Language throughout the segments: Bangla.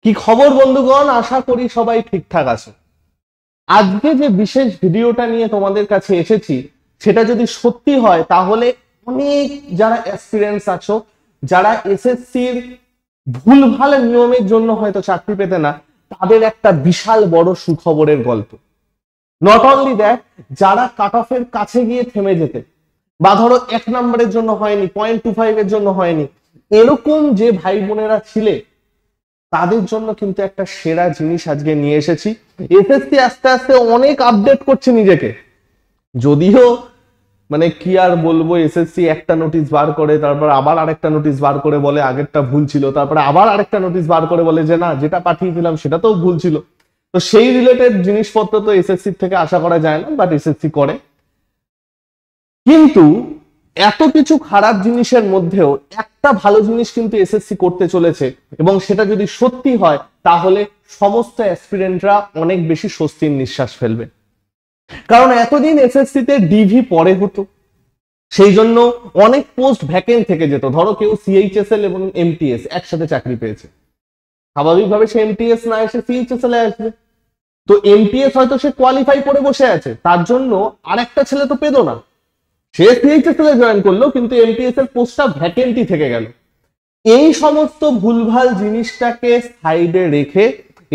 কি খবর বন্ধুগণ, আশা করি সবাই ঠিকঠাক আছে। আজকে যে বিশেষ ভিডিওটা নিয়ে তোমাদের কাছে এসেছি সেটা যদি সত্যি হয় তাহলে অনেক যারা অ্যাসপিরেন্টস আছো, যারা এসএসসির ভুলভাল নিয়মের জন্য হয়তো চাকরি পেতে না, তাদের একটা বিশাল বড় সুখবরের গল্প। নট অনলি দ্যাট, যারা কাট অফের কাছে গিয়ে থেমে যেতে বা ধরো 1 নম্বরের জন্য হয়নি, 0.25 এর জন্য হয়নি, এরকম যে ভাই বোনেরা ছিলে তাদের জন্য কিন্তু একটা সেরা জিনিস আজকে নিয়ে এসেছি। এসএসসি আস্তে আস্তে অনেক আপডেট করছে নিজেকে, যদিও মানে কি আর বলবো, এসএসসি একটা নোটিশ বার করে তারপর আবার আরেকটা নোটিশ বার করে বলে আগেরটা ভুল ছিল, তারপরে আবার আরেকটা নোটিশ বার করে বলে যে না যেটা পাঠিয়েছিলাম সেটা তো ভুল ছিল। তো সেই রিলেটেড জিনিসপত্র তো এসএসসি থেকে আশা করা যায় না, বাট এসএসসি করে। কিন্তু এত কিছু খারাপ জিনিসের মধ্যেও একটা ভালো জিনিস কিন্তু এসএসসি করতে চলেছে, এবং সেটা যদি সত্যি হয় তাহলে সমস্ত অ্যাসপিরেন্টরা অনেক বেশি স্বস্তির নিঃশ্বাস ফেলবে। কারণ এতদিন এসএসসি তে ডিভি পরে হতো, সেই জন্য অনেক পোস্ট ভ্যাকেন্ট থেকে যেত। ধরো কেউ সিএইচএসএল এবং এমটিএস একসাথে চাকরি পেয়েছে, স্বাভাবিকভাবে সে এমটিএস না এসে সিএইচএসএল এ আসবে। তো এমটিএস হয়তো সে কোয়ালিফাই করে বসে আছে, তার জন্য আরেকটা ছেলে তো পেতো না, সে সিএইচএসএল এ জয়েন করলো কিন্তু এমটিএস এর পোস্টটা ভ্যাকেন্টই থেকে গেল। এই সমস্ত ভুলভাল জিনিসটাকে সাইডে রেখে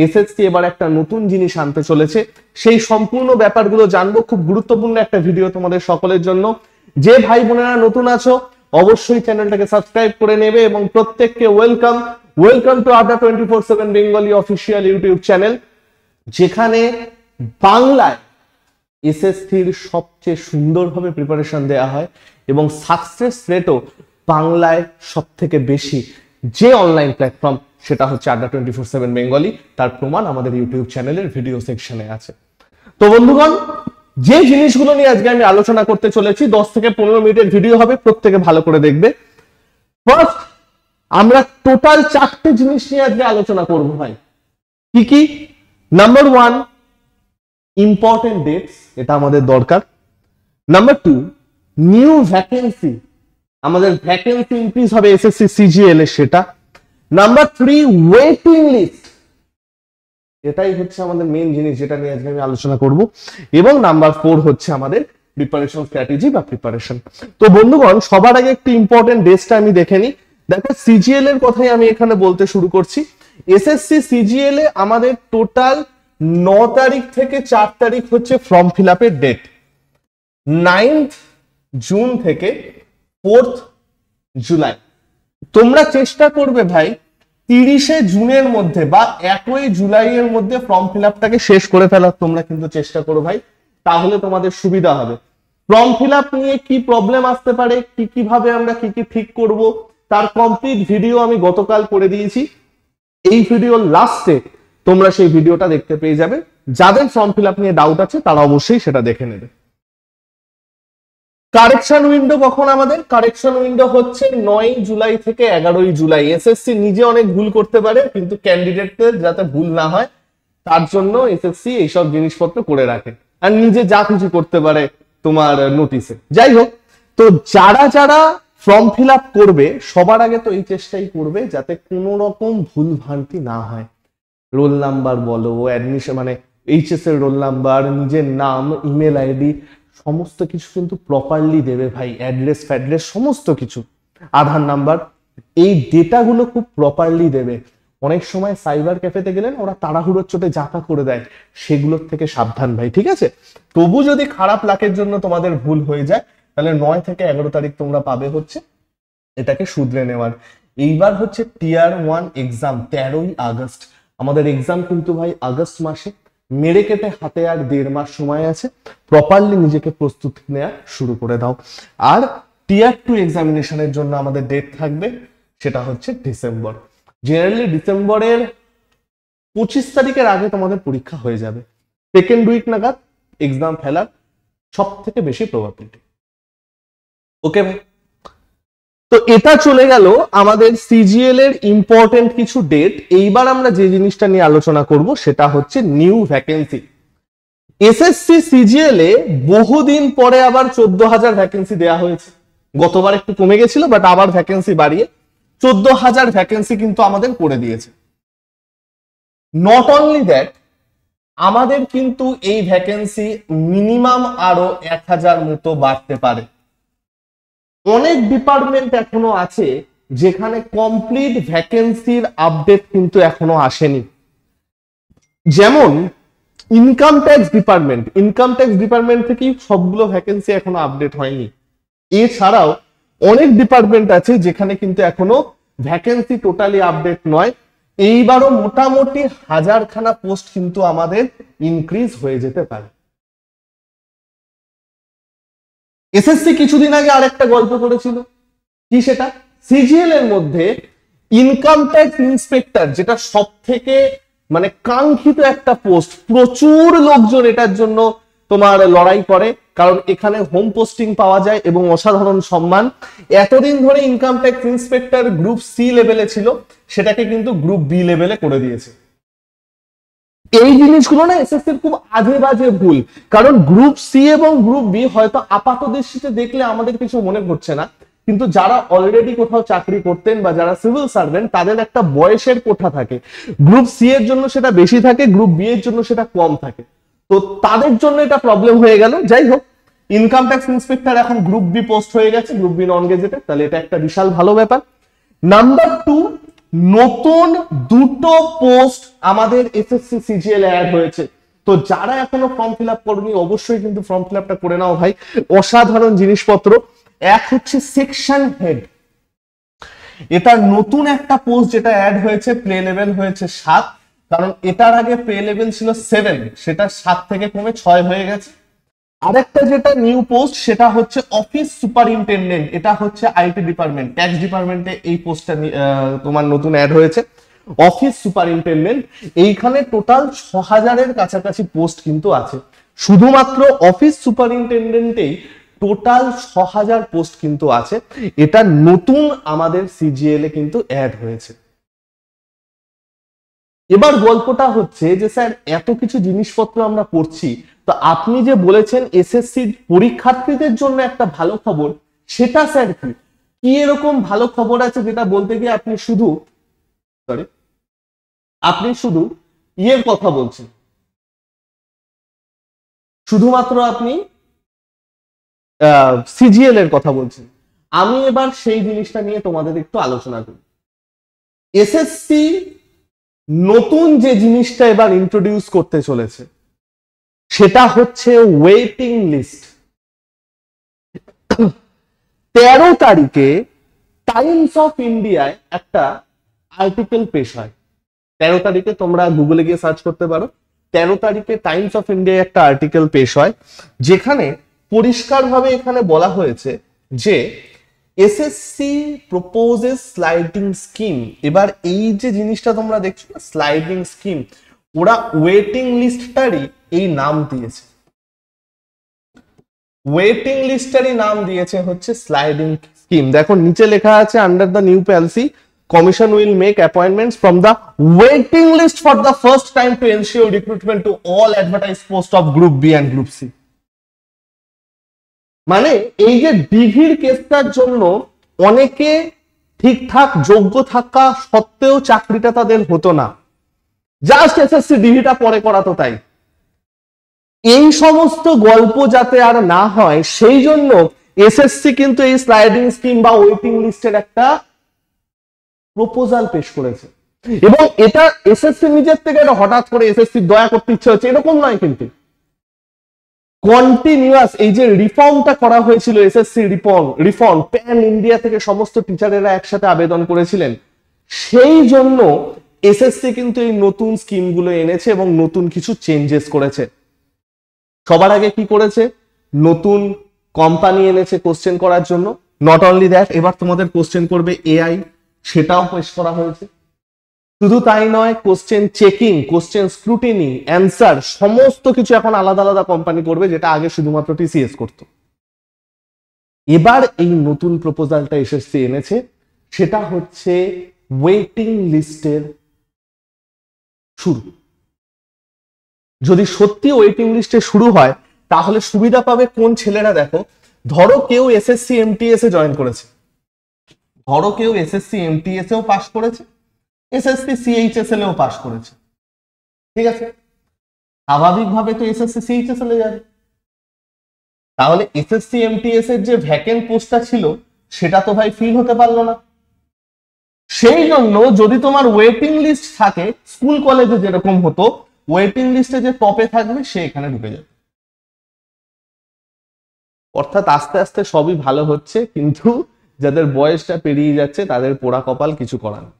এসএসসি এবার একটা নতুন জিনিস আনতে চলেছে। সেই সম্পূর্ণ ব্যাপারগুলো জানবো, খুব গুরুত্বপূর্ণ একটা ভিডিও তোমাদের সকলের জন্য। যে ভাই বোনেরা নতুন আছো অবশ্যই চ্যানেলটাকে সাবস্ক্রাইব করে নেবে, এবং প্রত্যেককে ওয়েলকাম টু আড্ডা 24/7 বেঙ্গলি অফিসিয়াল ইউটিউব চ্যানেল, যেখানে বাংলায় এসএসসির সবচেয়ে সুন্দরভাবে প্রিপারেশন দেওয়া হয় এবং সাকসেস রেটও বাংলায় সব থেকে বেশি। যে অনলাইন প্ল্যাটফর্ম সেটা হচ্ছে আড্ডা 24/7 বেঙ্গলি, তার প্রমাণ আমাদের ইউটিউব চ্যানেলের ভিডিও সেকশনে আছে। তো বন্ধুগণ, যে জিনিসগুলো নিয়ে আজকে আমি আলোচনা করতে চলেছি 10 থেকে 15 মিনিটের ভিডিও হবে, প্রত্যেকে ভালো করে দেখবে। ফার্স্ট আমরা টোটাল 4টে জিনিস নিয়ে আজকে আলোচনা করব ভাই। কি কি? নাম্বার 1, ইম্পর্টেন্ট ডেটস, এটা আমাদের দরকার। নাম্বার 2, নিউ ভ্যাকেন্সি, আমাদের ভ্যাকেন্সি ইনক্রিজ হবে এসএসসি সিজিএল এর, সেটা। নাম্বার 3, ওয়েটিং লিস্ট, এটাই হচ্ছে আমাদের মেইন জিনিস যেটা নিয়ে আজকে আমি আলোচনা করব। এবং নাম্বার 4 হচ্ছে আমাদের প্রিপারেশন স্ট্র্যাটেজি বা প্রিপারেশন। তো বন্ধুগণ, সবার আগে একটু ইম্পর্টেন্ট ডেটসটা আমি দেখে নিই। দেখো, সিজিএল এর কথাই আমি এখানে বলতে শুরু করছি। এসএসসি সিজিএল এ আমাদের টোটাল 9 তারিখ থেকে 4 তারিখ হচ্ছে ফর্ম ফিল আপের ডেট। 9th জুন থেকে 4th জুলাই। তোমরা চেষ্টা করবে ভাই 30শে জুনের মধ্যে বা 1ই জুলাইয়ের মধ্যে ফর্ম ফিল আপটাকে শেষ করে ফেলার তোমরা কিন্তু চেষ্টা করো ভাই, তাহলে তোমাদের সুবিধা হবে। ফর্ম ফিল আপ নিয়ে কি প্রবলেম আসতে পারে, কিভাবে আমরা কি ঠিক করব, তার কমপ্লিট ভিডিও আমি গতকাল করে দিয়েছি। এই ভিডিওর লাস্টে তোমরা সেই ভিডিওটা দেখতে পেয়ে যাবে। যাদের ফর্ম ফিল আপ নিয়ে ডাউট আছে তারা অবশ্যই সেটা দেখে নেবে। কারেকশন উইন্ডো কখন? আমাদের কারেকশন উইন্ডো হচ্ছে 9 জুলাই থেকে 11ই জুলাই। এসএসসি নিজে অনেক ভুল করতে পারে, কিন্তু ক্যান্ডিডেটদের যাতে ভুল না হয় তার জন্য এসএসসি এইসব জিনিসপত্র করে রাখে, আর নিজে যা কিছু করতে পারে তোমার নোটিশে। যাই হোক, তো যারা যারা ফর্ম ফিল আপ করবে সবার আগে তো এই চেষ্টাই করবে যাতে কোনো রকম ভুল ভ্রান্তি না হয়। রোল নাম্বার বলো, অ্যাডমিশন মানে এইচএস এর রোল নাম্বার, নিজের নাম, ইমেল আইডি সমস্ত কিছু কিন্তু প্রপারলি দেবে ভাই। অ্যাড্রেস ফ্যাড্রেস সমস্ত কিছু, আধার নাম্বার, এই ডেটাগুলো খুব প্রপারলি দেবে। অনেক সময় সাইবার ক্যাফেতে গেলেন ওরা তাড়াহুড়োর চোটে জাতা করে দেয়, সেগুলোর থেকে সাবধান ভাই, ঠিক আছে? তবু যদি খারাপ লাকের জন্য তোমাদের ভুল হয়ে যায় তাহলে 9 থেকে 11 তারিখ তোমরা পাবে হচ্ছে এটাকে শুধরে নেওয়ার। এইবার হচ্ছে টিয়ার 1 এক্সাম 13ই আগস্ট। আমাদের এক্সাম কিন্তু ভাই আগস্ট মাসে, মেরে কেটে হাতে আর 1.5 মাস সময় আছে। প্রপারলি নিজেকে প্রস্তুতি নেওয়া শুরু করে দাও। আর টিয়ার 2 এক্সামিনেশনের জন্য আমাদের ডেট থাকবে, সেটা হচ্ছে ডিসেম্বর। জেনারেলি ডিসেম্বরের 25 তারিখের আগে তোমাদের পরীক্ষা হয়ে যাবে। সেকেন্ড উইক নাগাদ এক্সাম ফেলার সব থেকে বেশি প্রবাবিলিটি। ওকে ভাই, তো এটা চলে গেল আমাদের সিজিএল এর ইম্পর্টেন্ট কিছু ডেট। এইবার আমরা যে জিনিসটা নিয়ে আলোচনা করব সেটা হচ্ছে নিউ ভ্যাকেন্সি। এসএসসি সিজিএল এ বহুদিন পরে আবার 14,000 ভ্যাকেন্সি দেওয়া হয়েছে। গতবার একটু কমে গেছিল, বাট আবার ভ্যাকেন্সি বাড়িয়ে 14,000 ভ্যাকেন্সি কিন্তু আমাদের করে দিয়েছে। নট অনলি দ্যাট, আমাদের কিন্তু এই ভ্যাকেন্সি মিনিমাম আরো 1000 মতো বাড়তে পারে। অনেক ডিপার্টমেন্ট এখনো আছে যেখানে কমপ্লিট ভ্যাকেন্সির আপডেট কিন্তু এখনো আসেনি। যেমন ইনকাম ট্যাক্স ডিপার্টমেন্ট থেকেই সবগুলো ভ্যাকেন্সি এখনো আপডেট হয়নি। এছাড়াও অনেক ডিপার্টমেন্ট আছে যেখানে কিন্তু এখনো ভ্যাকেন্সি টোটালি আপডেট নয়। এইবারও মোটামুটি 1000খানা পোস্ট কিন্তু আমাদের ইনক্রিজ হয়ে যেতে পারে। এসএসসি কিছুদিন আগে আরেকটা গল্প করেছিল, কি সেটা? সিজিএল এর মধ্যে ইনকাম ট্যাক্স ইন্সপেক্টর, যেটা সব থেকে মানে কাঙ্ক্ষিত একটা পোস্ট, প্রচুর লোকজন এটার জন্য তোমার লড়াই করে, কারণ এখানে হোম পোস্টিং পাওয়া যায় এবং অসাধারণ সম্মান। এতদিন ধরে income tax inspector group C লেভেলে ছিল, সেটাকে কিন্তু গ্রুপ বি লেভেলে করে দিয়েছে। এই জিনিসগুলো না এসএসসির খুব আজে বাজে ভুল, কারণ গ্রুপ সি এবং গ্রুপ বি হয়তো আপাত দৃষ্টিতে দেখলে আমাদের কিছু মনে পড়ছে না, কিন্তু যারা অলরেডি কোথাও চাকরি করতেন বা যারা সিভিল সার্ভেন্ট, তাদের একটা বয়সের কোঠা থাকে। গ্রুপ সি এর জন্য সেটা বেশি থাকে, গ্রুপ বি এর জন্য সেটা কম থাকে, তো তাদের জন্য এটা প্রবলেম হয়ে গেল। যাই হোক, ইনকাম ট্যাক্স ইন্সপেক্টর এখন গ্রুপ বি পোস্ট হয়ে গেছে, গ্রুপ বি নন গেজেটেড, তাহলে এটা একটা বিশাল ভালো ব্যাপার। নাম্বার 2, নতুন 2টো পোস্ট আমাদের এসএসসি সিজিএল অ্যাড হয়েছে। তো যারা এখনো ফর্ম ফিল আপ করেনি অবশ্যই কিন্তু ফর্ম ফিল আপটা করে নাও ভাই, অসাধারণ জিনিসপত্র। এক হচ্ছে সেকশন হেড, এটা নতুন একটা পোস্ট যেটা অ্যাড হয়েছে, প্লে লেভেল হয়েছে 7, কারণ এটার আগে প্লে লেভেল ছিল 7, সেটা 7 থেকে কমে 6 হয়ে গেছে। আরেকটা যেটা নিউ পোস্ট সেটা হচ্ছে অফিস সুপারিনটেন্ডেন্ট, এটা হচ্ছে আইটি ডিপার্টমেন্ট, ট্যাক্স ডিপার্টমেন্টে এই পোস্টটা তোমার নতুন অ্যাড হয়েছে, অফিস সুপারিনটেন্ডেন্ট। এইখানে টোটাল 6000-এর কাছাকাছি পোস্ট কিন্তু আছে, শুধুমাত্র অফিস সুপারিনটেন্ডেন্টেই টোটাল 6000 পোস্ট কিন্তু আছে। এটা নতুন আমাদের সিজিএল এ কিন্তু অ্যাড হয়েছে। এবার গল্পটা হচ্ছে যে স্যার এত কিছু জিনিসপত্র আমরা পড়ছি, তো আপনি যে বলেছেন এসএসসি পরীক্ষার্থীদের জন্য একটা ভালো খবর, সেটা স্যার কি? কি এরকম ভালো খবর আছে যেটা বলতে গিয়ে আপনি শুধু ইয়ের কথা বলছেন, শুধুমাত্র আপনি সিজিএল এর কথা বলছেন? আমি এবার সেই জিনিসটা নিয়ে তোমাদের একটু আলোচনা করি। এসএসসি নতুন যে জিনিসটা এবার ইন্ট্রোডিউস করতে চলেছে সেটা হচ্ছে ওয়েটিং লিস্ট। 13 তারিখে টাইমস অফ ইন্ডিয়ায় একটা আর্টিকেল পেশ হয়। 13 তারিখে তোমরা গুগলে গিয়ে সার্চ করতে পারো, 13 তারিখে টাইমস অফ ইন্ডিয়ায় একটা আর্টিকেল পেশ হয়, যেখানে পরিষ্কারভাবে এখানে বলা হয়েছে যে এসএসসি প্রপোজেস স্লাইডিং স্কিম। এবার এই যে জিনিসটা তোমরা দেখছো না, স্লাইডিং স্কিম, ওরা ওয়েটিং লিস্টটারই এই নাম দিয়েছে, ওয়েটিং লিস্টারই নাম দিয়েছে হচ্ছে স্লাইডিং স্কিম। দেখো নিচে লেখা আছে, under the new policy commission will make appointments from the waiting list for the first time to ensure recruitment to all advertise post of group B and group C. মানে এই যে ডিভির কেসটার জন্য অনেকে ঠিকঠাক যোগ্য থাকা সত্ত্বেও চাকরিটা তাদের হতো না, জাস্ট এসএসসি ডিভিটা পরে করাতো তাই। এই সমস্ত গল্প যাতে আর না হয় সেই জন্য এসএসসি কিন্তু এই স্লাইডিং স্কিম বা ওয়েটিং লিস্টের একটা প্রপোজাল পেশ করেছে। এবং এটা এসএসসি নিজের থেকে এটা হঠাৎ করে এসএসসি দয়া করতে ইচ্ছে হচ্ছে এরকম নয়, কিন্তু কন্টিনিউয়াস এই যে রিফর্মটা করা হয়েছিল, এসএসসি রিফর্ম প্যান ইন্ডিয়া থেকে সমস্ত টিচারেরা একসাথে আবেদন করেছিলেন, সেই জন্য এসএসসি কিন্তু এই নতুন স্কিমগুলো এনেছে এবং নতুন কিছু চেঞ্জেস করেছে। সবার আগে কি করেছে, নতুন কোম্পানি এনেছে কোশ্চেন করার জন্য। নট অনলি দ্যাট, এবার তোমাদের কোশ্চেন করবে এআই, সেটাও পেশ করা হয়েছে। শুধু তাই নয়, question checking, question scrutiny, answer সমস্ত কিছু এখন আলাদা আলাদা কোম্পানি করবে, যেটা আগে শুধুমাত্র টিসিএস করতো। এবার এই নতুন প্রপোজালটা এসএসসি এনেছে, সেটা হচ্ছে ওয়েটিং লিস্টের শুরু। যদি সত্যি ওয়েটিং লিস্টে শুরু হয় তাহলে সুবিধা পাবে কোন ছেলেরা? দেখো, ধরো কেউ এসএসসি এমটিএস এ জয়েন করেছে, ধরো কেউ এসএসসি এমটিএস এও পাস করেছে, এসএসসি সিএইচএসএল এও পাস করেছে, ঠিক আছে, স্বাভাবিকভাবে তো এসএসসি সিএইচএস চলে যাবে। তাহলে এসএসসি এমটিএস এর যে ভ্যাকেন্ট পোস্টটা ছিল সেটা তো ভাই ফিল হতে পারলো না। সেই জন্য যদি তোমার ওয়েটিং লিস্ট থাকে, স্কুল কলেজে যেরকম হতো, ওয়েটিং লিস্টে যে টপে থাকবে সে এখানে ঢুকে যাবে। অর্থাৎ আস্তে আস্তে সবই ভালো হচ্ছে, কিন্তু যাদের বয়সটা পেরিয়ে যাচ্ছে তাদের পোড়া কপাল, কিছু করার নেই।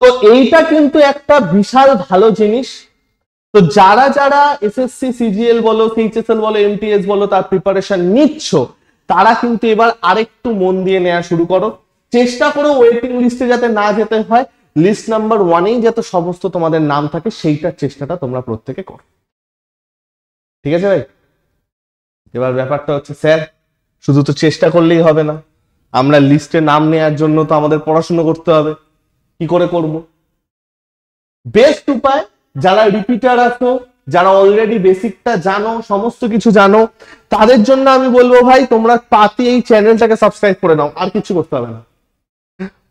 তো এইটা কিন্তু একটা বিশাল ভালো জিনিস। তো যারা যারা এসএসসি সিজিএল বলো, সিএইচএসএল বলো, এমটিএস বলো, তার প্রিপারেশন নিচ্ছ, তারা কিন্তু এবার আরেকটু মন দিয়ে নেওয়া শুরু করো। চেষ্টা করো ওয়েটিং লিস্টে যাতে না যেতে হয়, লিস্ট নাম্বার 1-এই যাতে সমস্ত তোমাদের নাম থাকে, সেইটার চেষ্টাটা তোমরা প্রত্যেকে করো। ঠিক আছে ভাই? এবার ব্যাপারটা হচ্ছে, স্যার শুধু তো চেষ্টা করলেই হবে না, আমরা লিস্টে নাম নেওয়ার জন্য তো আমাদের পড়াশোনা করতে হবে। কি করে করব? বেস্ট উপায়, যারা রিপিটার আছো, যারা অলরেডি বেসিকটা জানো, সমস্ত কিছু জানো, তাদের জন্য আমি বলবো ভাই তোমরা পাতি এই চ্যানেলটাকে সাবস্ক্রাইব করে নাও, আর কিছু করতে হবে না।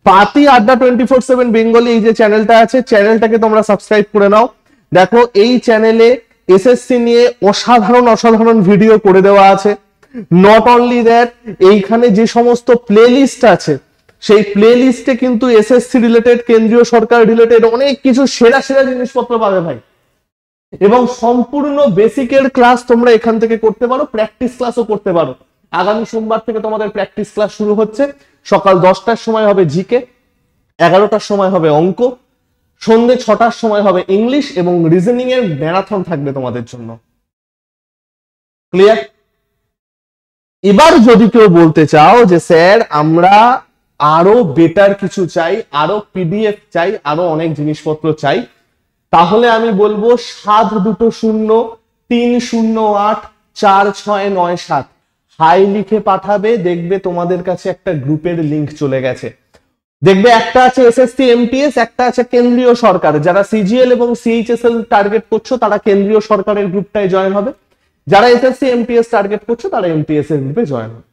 পাতি আড্ডা 24/7 বেঙ্গলি এই যে চ্যানেলটা আছে, চ্যানেলটাকে তোমরা সাবস্ক্রাইব করে নাও। দেখো এই চ্যানেলে এসএসসি নিয়ে অসাধারণ অসাধারণ ভিডিও করে দেওয়া আছে। নট অনলি দ্যাট, এইখানে যে সমস্ত প্লে লিস্ট আছে, সেই প্লে লিস্টে কিন্তু এসএসসি রিলেটেড, কেন্দ্রীয় সরকার রিলেটেড অনেক কিছু সেরা সেরা জিনিসপত্র পাবে ভাই। এবং সম্পূর্ণ বেসিকের ক্লাস তোমরা এখান থেকে করতে পারো, প্র্যাকটিস ক্লাসও করতে পারো। আগামী সোমবার থেকে তোমাদের প্র্যাকটিস ক্লাস শুরু হচ্ছে। সকাল 10টার সময় হবে জিকে, 11টার সময় হবে অঙ্ক, সন্ধ্যে 6টার সময় হবে ইংলিশ, এবং রিজনিং এর ম্যারাথন থাকবে তোমাদের জন্য। ক্লিয়ার? এবার যদি কেউ বলতে চাও যে স্যার আমরা আরো বেটার কিছু চাই, আরো পিডিএফ চাই, আরো অনেক জিনিসপত্র চাই, তাহলে আমি বলবো 7203084697 হাই লিখে পাঠাবে, দেখবে তোমাদের কাছে একটা গ্রুপের লিংক চলে গেছে। দেখবে একটা আছে এসএসসি এমটিএস, একটা আছে কেন্দ্রীয় সরকার। যারা সিজিএল এবং সিএইচএসএল টার্গেট করছো তারা কেন্দ্রীয় সরকারের গ্রুপটায় জয়েন হবে, যারা এসএসসি এমটিএস টার্গেট করছো তারা এমটিএস এর গ্রুপে জয়েন হবে।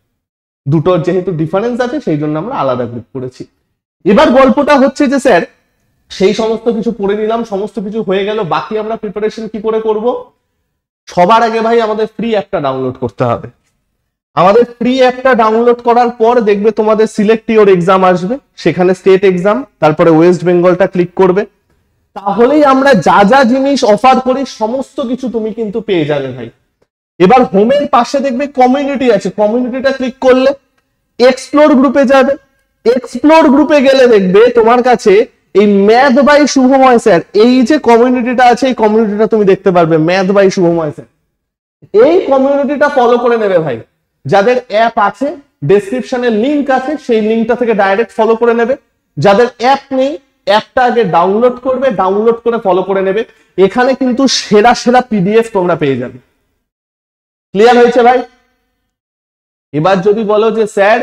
দুটোর যেহেতু ডিফারেন্স আছে সেই জন্য আমরা আলাদা গ্রুপ করেছি। এবার গল্পটা হচ্ছে যে স্যার সেই সমস্ত কিছু পড়ে নিলাম, সমস্ত কিছু হয়ে গেল, বাকি আমরা প্রিপারেশন কি করে করব? সবার আগে ভাই আমাদের ফ্রি অ্যাপটা ডাউনলোড করতে হবে। আমাদের ফ্রি অ্যাপটা ডাউনলোড করার পর দেখবে তোমাদের সিলেক্ট ইওর এক্সাম আসবে, সেখানে স্টেট এক্সাম, তারপরে ওয়েস্ট বেঙ্গলটা ক্লিক করবে। তাহলেই আমরা যা যা জিনিস অফার করি সমস্ত কিছু তুমি কিন্তু পেয়ে যাবে ভাই। এবার হোমের পাশে দেখবে কমিউনিটি আছে, কমিউনিটিটা ক্লিক করলে এক্সপ্লোর গ্রুপে যাবে। এক্সপ্লোর গ্রুপে গেলে দেখবে তোমার কাছে এই ম্যাথ বাই শুভময় স্যার, এই যে কমিউনিটিটা আছে, এই কমিউনিটিটা তুমি দেখতে পারবে, ম্যাথ বাই শুভময় স্যার। এই কমিউনিটিটা ফলো করে নেবে ভাই। যাদের অ্যাপ আছে, ডেসক্রিপশনে লিংক আছে, সেই লিংকটা থেকে ডাইরেক্ট ফলো করে নেবে। যাদের অ্যাপ নেই, অ্যাপটা আগে ডাউনলোড করবে, ডাউনলোড করে ফলো করে নেবে। এখানে কিন্তু সেরা সেরা পিডিএফ তোমরা পেয়ে যাবে। ক্লিয়ার হয়েছে ভাই? এবার যদি বলো যে স্যার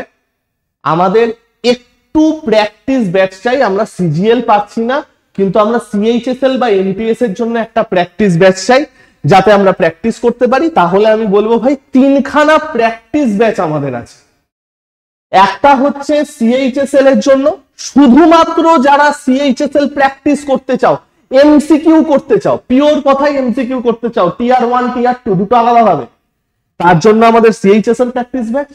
আমাদের একটু প্র্যাকটিস ব্যাচ চাই, আমরা সিজিএল পাচ্ছি না, কিন্তু আমরা সিএইচএসএল বা এমটিএস এর জন্য একটা প্র্যাকটিস ব্যাচ চাই যাতে আমরা প্র্যাকটিস করতে পারি, তাহলে আমি বলবো ভাই 3খানা প্র্যাকটিস ব্যাচ আমাদের আছে। একটা হচ্ছে সিএইচএসএল এর জন্য, শুধুমাত্র যারা সিএইচএসএল প্র্যাকটিস করতে চাও, এমসিকিউ করতে চাও, পিওর কথাই এমসিকিউ করতে চাও, টিয়ার 1 টিয়ার 2 দুটো আলাদা হবে, তার জন্য আমাদের সিএইচএসএল প্র্যাকটিস ব্যাচ।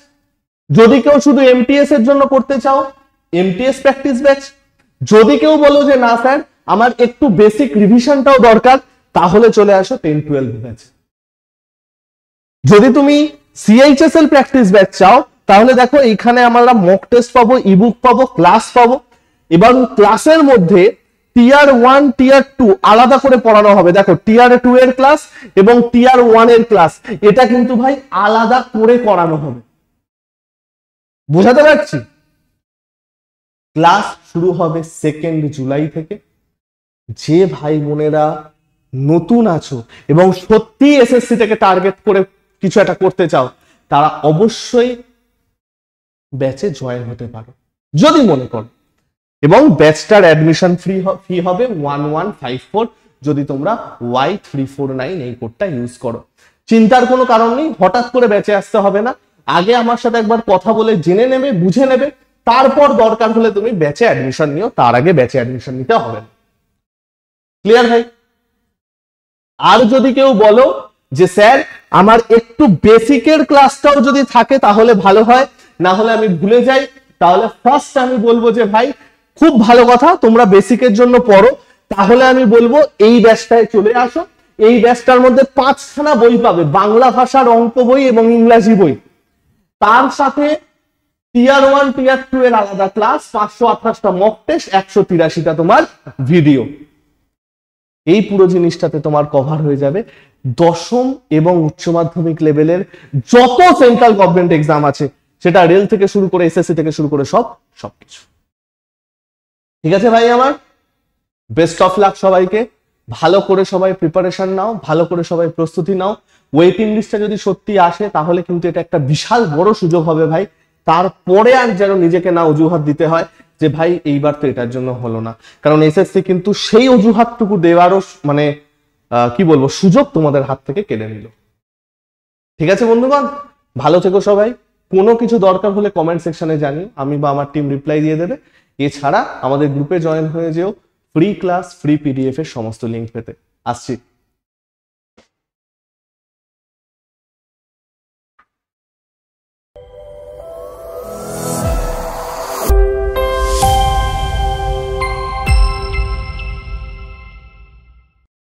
যদি কেউ শুধু এমটিএস এর জন্য করতে চাও, এমটিএস প্র্যাকটিস ব্যাচ। যদি কেউ বলো যে না স্যার আমার একটু বেসিক রিভিশনটাও দরকার, তাহলে চলে আসো 10-12 ব্যাচ। যদি তুমি সিএইচএসএল প্র্যাকটিস ব্যাচ চাও, তাহলে দেখো এইখানে আমরা মক টেস্ট পাবো, ইবুক পাবো, ক্লাস পাবো, এবং ক্লাসের মধ্যে টিয়ার 1 টিয়ার 2 আলাদা করে পড়ানো হবে। দেখো টিয়ার 2 এর ক্লাস এবং টিয়ার 1 এর ক্লাস, এটা কিন্তু ভাই আলাদা করে করানো হবে। বোঝাতে পারছি? ক্লাস শুরু হবে 2 জুলাই থেকে। যে ভাই বোনেরা নতুন আছো এবং সত্যি এসএসসি থেকে টার্গেট করে কিছু একটা করতে চাও, তারা অবশ্যই ব্যাচে জয়েন হতে পারো যদি মনে করো। এবং ব্যাচটার অ্যাডমিশন ফি হবে 1154 যদি তোমরা Y349 এই কোডটা ইউজ করো। চিন্তার কোনো কারণ নেই, হঠাৎ করে ব্যাচে আসতে হবে না। আগে আমার সাথে একবার কথা বলে জেনে নেবে, বুঝে নেবে, তারপর দরকার হলে তুমি ব্যাচে অ্যাডমিশন নিও, তার আগে ব্যাচে অ্যাডমিশন নিতে হবে না। ক্লিয়ার ভাই? আর যদি কেউ বলো যে স্যার আমার একটু বেসিকের ক্লাসটাও যদি থাকে তাহলে ভালো হয়, না হলে আমি ভুলে যাই, তাহলে ফার্স্ট আমি বলবো যে ভাই খুব ভালো কথা, তোমরা বেসিকের জন্য পড়ো, তাহলে আমি বলবো এই ব্যাচটায় চলে আসো। এই ব্যাচটার মধ্যে 5খানা বই পাবে, বাংলা ভাষার অঙ্ক বই এবং ইংরাজি বই, তার সাথে টিয়ার 1 টিয়ার 2 এর আলাদা ক্লাস, 528টা মক টেস্ট, 183টা তোমার ভিডিও। এই পুরো জিনিসটাতে তোমার কভার হয়ে যাবে দশম এবং উচ্চ মাধ্যমিক লেভেলের যত সেন্ট্রাল গভর্নমেন্ট এক্সাম আছে, সেটা রেল থেকে শুরু করে এসএসসি থেকে শুরু করে সবকিছু। ঠিক আছে ভাই আমার, বেস্ট অফ লাক সবাইকে। ভালো করে সবাই প্রিপারেশন নাও, ভালো করে সবাই প্রস্তুতি নাও। ওয়েটিং লিস্টটা যদি সত্যি আসে তাহলে কিন্তু এটা একটা বিশাল বড় সুযোগ হবে ভাই। তারপরে আর যেন নিজেকে না অজুহাত দিতে হয় যে ভাই এইবার তো এটার জন্য হলো না, কারণ এসএসসি কিন্তু সেই অজুহাতটুকু দেওয়ারও মানে কি বলবো সুযোগ তোমাদের হাত থেকে কেড়ে নিল। ঠিক আছে বন্ধুগণ, ভালো থেকো সবাই। কোনো কিছু দরকার হলে কমেন্ট সেকশনে জানিও, আমি বা আমার টিম রিপ্লাই দিয়ে দেবে। এছাড়া আমাদের গ্রুপে জয়েন হয়ে যেও ফ্রি ক্লাস, ফ্রি পিডিএফ এর সমস্ত লিঙ্ক পেতে। আসছি।